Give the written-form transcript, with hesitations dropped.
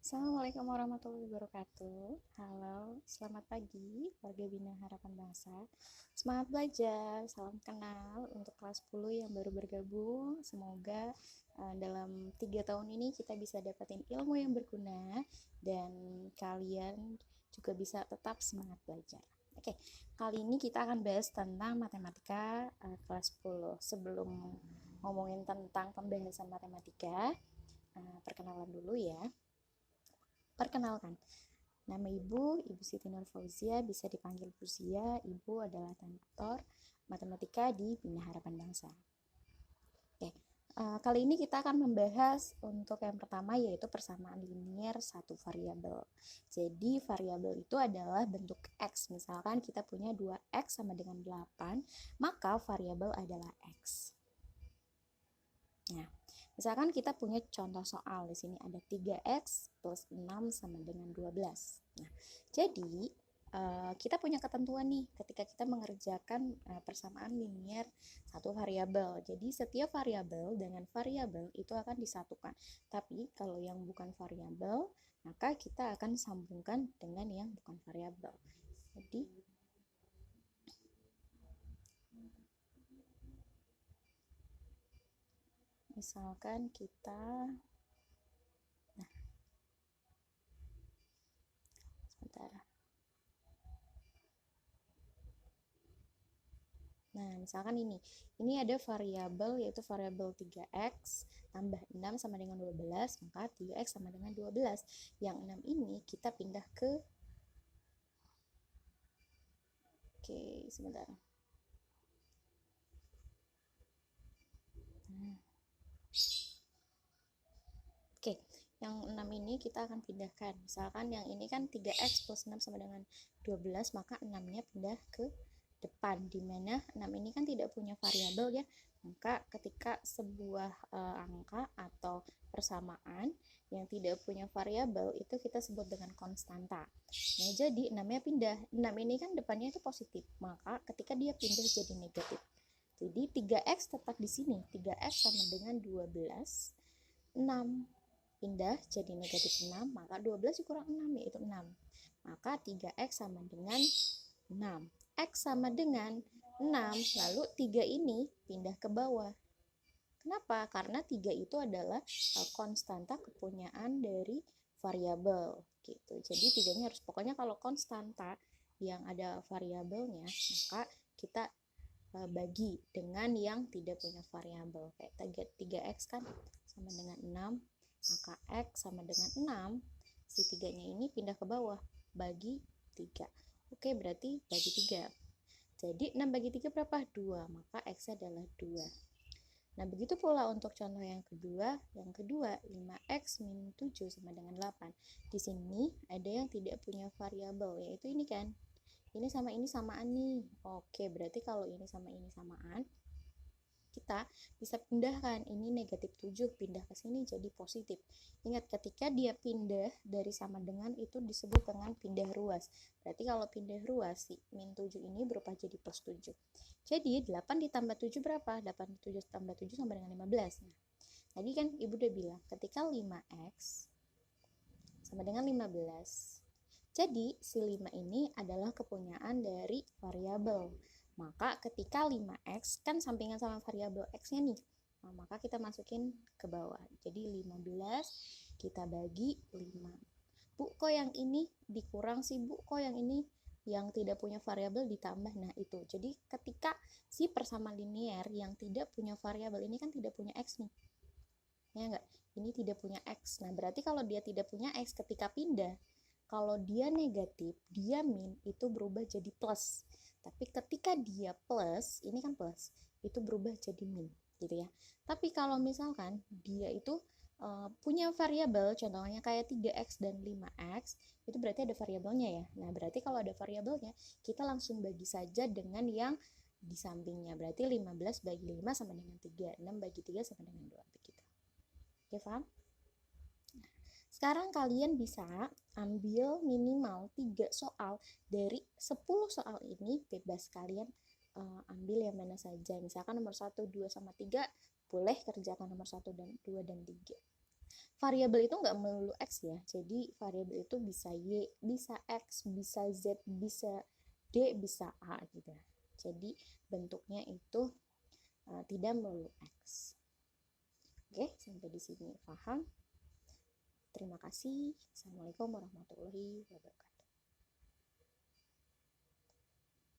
Assalamualaikum warahmatullahi wabarakatuh. Halo, selamat pagi warga Bina Harapan Bangsa. Semangat belajar, salam kenal untuk kelas 10 yang baru bergabung. Semoga dalam 3 tahun ini kita bisa dapetin ilmu yang berguna dan kalian juga bisa tetap semangat belajar. Oke, kali ini kita akan bahas tentang matematika kelas 10. Sebelum ngomongin tentang pembahasan matematika, perkenalan dulu ya. Perkenalkan, nama Ibu Siti Nur Fauzia, bisa dipanggil Bu Zia. Ibu adalah tutor matematika di Bina Harapan Bangsa. Oke, kali ini kita akan membahas untuk yang pertama yaitu persamaan linier satu variabel. Jadi variabel itu adalah bentuk X. Misalkan kita punya 2X sama dengan 8, maka variabel adalah X. Nah, misalkan kita punya contoh soal di sini ada 3x plus 6 sama dengan 12. Nah, jadi kita punya ketentuan nih ketika kita mengerjakan persamaan linier satu variabel. Jadi setiap variabel dengan variabel itu akan disatukan. Tapi kalau yang bukan variabel, maka kita akan sambungkan dengan yang bukan variabel. Jadi misalkan kita sebentar. Nah, misalkan ini ada variabel yaitu variabel 3x tambah 6 sama dengan 12, maka 3x sama dengan 12. Yang 6 ini kita pindah ke Oke, sebentar. Oke, yang 6 ini kita akan pindahkan. Misalkan yang ini kan 3x plus 6 sama dengan 12, maka 6-nya pindah ke depan, dimana 6 ini kan tidak punya variabel ya. Maka ketika sebuah angka atau persamaan yang tidak punya variabel itu kita sebut dengan konstanta. Nah, jadi 6-nya pindah. 6 ini kan depannya itu positif, maka ketika dia pindah jadi negatif. Jadi 3x tetap di sini. 3x sama dengan 12. 6 pindah jadi negatif 6, maka 12 kurang 6 yaitu 6. Maka 3x sama dengan 6. X sama dengan 6, lalu 3 ini pindah ke bawah. Kenapa? Karena 3 itu adalah konstanta kepunyaan dari variabel gitu. Jadi 3-nya harus, pokoknya kalau konstanta yang ada variabelnya, maka kita bagi dengan yang tidak punya variabel. Kayak 3x kan sama dengan 6, maka x sama dengan 6, si 3-nya ini pindah ke bawah, bagi 3. Oke, berarti bagi 3. Jadi 6 bagi 3 berapa? 2, maka x adalah 2. Nah, begitu pula untuk contoh yang kedua. Yang kedua, 5x min 7 sama dengan 8. Di sini ada yang tidak punya variabel, yaitu ini kan. Ini sama ini samaan nih. Oke, berarti kalau ini sama ini samaan, kita bisa pindahkan ini negatif 7 pindah ke sini jadi positif. Ingat, ketika dia pindah dari sama dengan itu disebut dengan pindah ruas. Berarti kalau pindah ruas, si min 7 ini berubah jadi plus 7. Jadi 8 ditambah 7 berapa? 8 tambah 7 sama dengan 15. Nah, tadi kan ibu udah bilang ketika 5x sama dengan 15, jadi si 5 ini adalah kepunyaan dari variabel. Maka ketika 5x kan sampingan sama variabel x-nya nih. Nah, maka kita masukin ke bawah. Jadi 15 kita bagi 5. Bu, kok yang ini dikurang sih, Bu? Kok yang ini yang tidak punya variabel ditambah? Nah, itu. Jadi ketika si persamaan linier yang tidak punya variabel ini kan tidak punya x nih. Ya enggak? Ini tidak punya x. Nah, berarti kalau dia tidak punya x ketika pindah, kalau dia negatif, dia min itu berubah jadi plus. Tapi ketika dia plus, ini kan plus, itu berubah jadi min, gitu ya. Tapi kalau misalkan dia itu punya variabel, contohnya kayak 3x dan 5x, itu berarti ada variabelnya ya. Nah, berarti kalau ada variabelnya, kita langsung bagi saja dengan yang di sampingnya. Berarti 15 bagi 5 sama dengan 3, 6 bagi 3 sama dengan 2, begitu. Oke, paham? Sekarang kalian bisa ambil minimal 3 soal dari 10 soal ini, bebas kalian ambil yang mana saja. Misalkan nomor 1, 2, sama 3, boleh kerjakan nomor 1 dan 2 dan 3. variabel itu nggak melulu X ya, jadi variabel itu bisa Y, bisa X, bisa Z, bisa D, bisa A gitu. Jadi bentuknya itu tidak melulu X. Oke, sampai di sini paham? Terima kasih. Assalamualaikum warahmatullahi wabarakatuh.